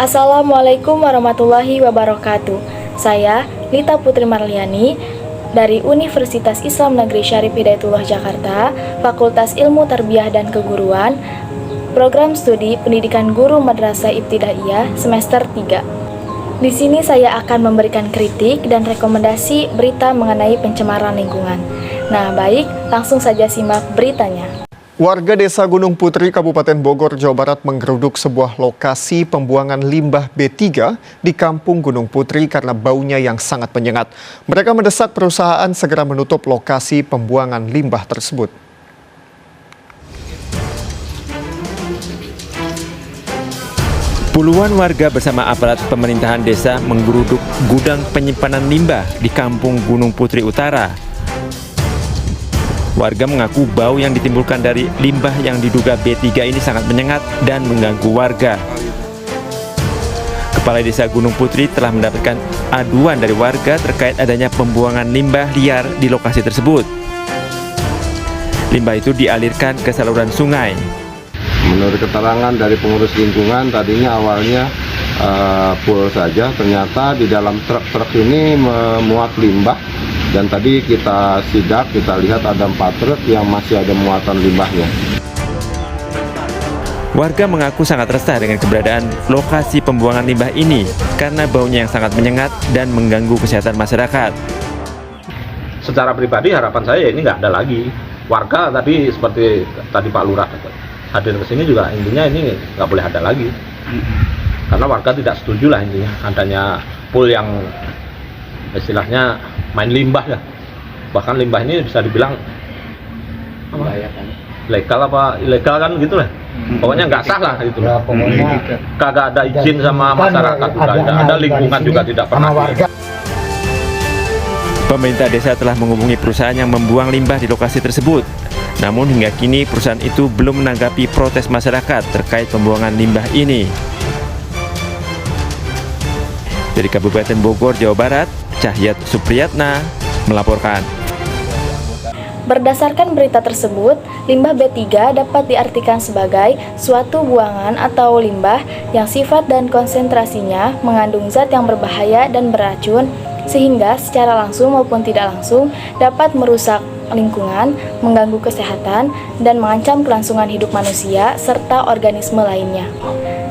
Assalamualaikum warahmatullahi wabarakatuh. Saya Lita Putri Marliani dari Universitas Islam Negeri Syarif Hidayatullah Jakarta, Fakultas Ilmu Tarbiyah dan Keguruan, Program Studi Pendidikan Guru Madrasah Ibtidaiyah semester 3. Di sini saya akan memberikan kritik dan rekomendasi berita mengenai pencemaran lingkungan. Nah, baik, langsung saja simak beritanya. Warga Desa Gunung Putri, Kabupaten Bogor, Jawa Barat menggeruduk sebuah lokasi pembuangan limbah B3 di Kampung Gunung Putri karena baunya yang sangat menyengat. Mereka mendesak perusahaan segera menutup lokasi pembuangan limbah tersebut. Puluhan warga bersama aparat pemerintahan desa menggeruduk gudang penyimpanan limbah di Kampung Gunung Putri Utara. Warga mengaku bau yang ditimbulkan dari limbah yang diduga B3 ini sangat menyengat dan mengganggu warga. Kepala Desa Gunung Putri telah mendapatkan aduan dari warga terkait adanya pembuangan limbah liar di lokasi tersebut. Limbah itu dialirkan ke saluran sungai. Menurut keterangan dari pengurus lingkungan, tadinya awalnya full saja, ternyata di dalam truk-truk ini memuat limbah. Dan tadi kita sidak, kita lihat ada 4 truk yang masih ada muatan limbahnya. Warga mengaku sangat resah dengan keberadaan lokasi pembuangan limbah ini karena baunya yang sangat menyengat dan mengganggu kesehatan masyarakat. Secara pribadi harapan saya ini nggak ada lagi. Warga tadi seperti tadi Pak Lurah hadir ke sini juga intinya ini nggak boleh ada lagi. Karena warga tidak setuju lah intinya adanya pool yang istilahnya main limbah ya. Bahkan limbah ini bisa dibilang legal apa ilegal kan gitu lah. Pokoknya nggak sah lah gitu. Ya, pokoknya kagak ada izin sama masyarakat, ada lingkungan juga tidak pernah. Pemerintah desa telah menghubungi perusahaan yang membuang limbah di lokasi tersebut. Namun hingga kini perusahaan itu belum menanggapi protes masyarakat terkait pembuangan limbah ini. Dari Kabupaten Bogor, Jawa Barat, Cahyat Supriyatna melaporkan. Berdasarkan berita tersebut, limbah B3 dapat diartikan sebagai suatu buangan atau limbah yang sifat dan konsentrasinya mengandung zat yang berbahaya dan beracun, sehingga secara langsung maupun tidak langsung dapat merusak lingkungan, mengganggu kesehatan, dan mengancam kelangsungan hidup manusia serta organisme lainnya.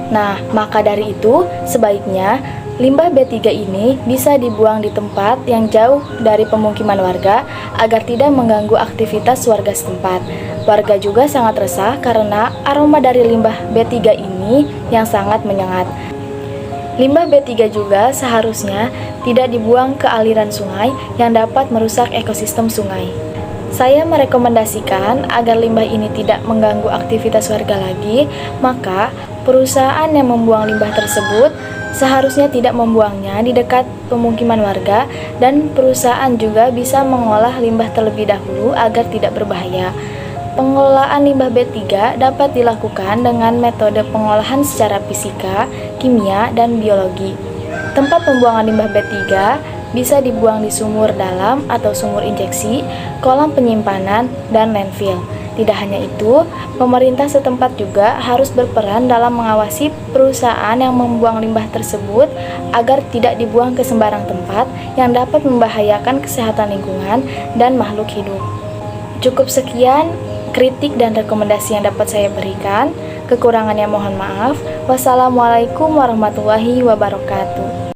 Nah, maka dari itu, sebaiknya limbah B3 ini bisa dibuang di tempat yang jauh dari pemukiman warga agar tidak mengganggu aktivitas warga setempat. Warga juga sangat resah karena aroma dari limbah B3 ini yang sangat menyengat. Limbah B3 juga seharusnya tidak dibuang ke aliran sungai yang dapat merusak ekosistem sungai. Saya merekomendasikan agar limbah ini tidak mengganggu aktivitas warga lagi, maka perusahaan yang membuang limbah tersebut seharusnya tidak membuangnya di dekat pemukiman warga, dan perusahaan juga bisa mengolah limbah terlebih dahulu agar tidak berbahaya. Pengelolaan limbah B3 dapat dilakukan dengan metode pengolahan secara fisika, kimia, dan biologi. Tempat pembuangan limbah B3 bisa dibuang di sumur dalam atau sumur injeksi, kolam penyimpanan, dan landfill. Tidak hanya itu, pemerintah setempat juga harus berperan dalam mengawasi perusahaan yang membuang limbah tersebut agar tidak dibuang ke sembarang tempat yang dapat membahayakan kesehatan lingkungan dan makhluk hidup. Cukup sekian kritik dan rekomendasi yang dapat saya berikan. Kekurangannya mohon maaf. Wassalamualaikum warahmatullahi wabarakatuh.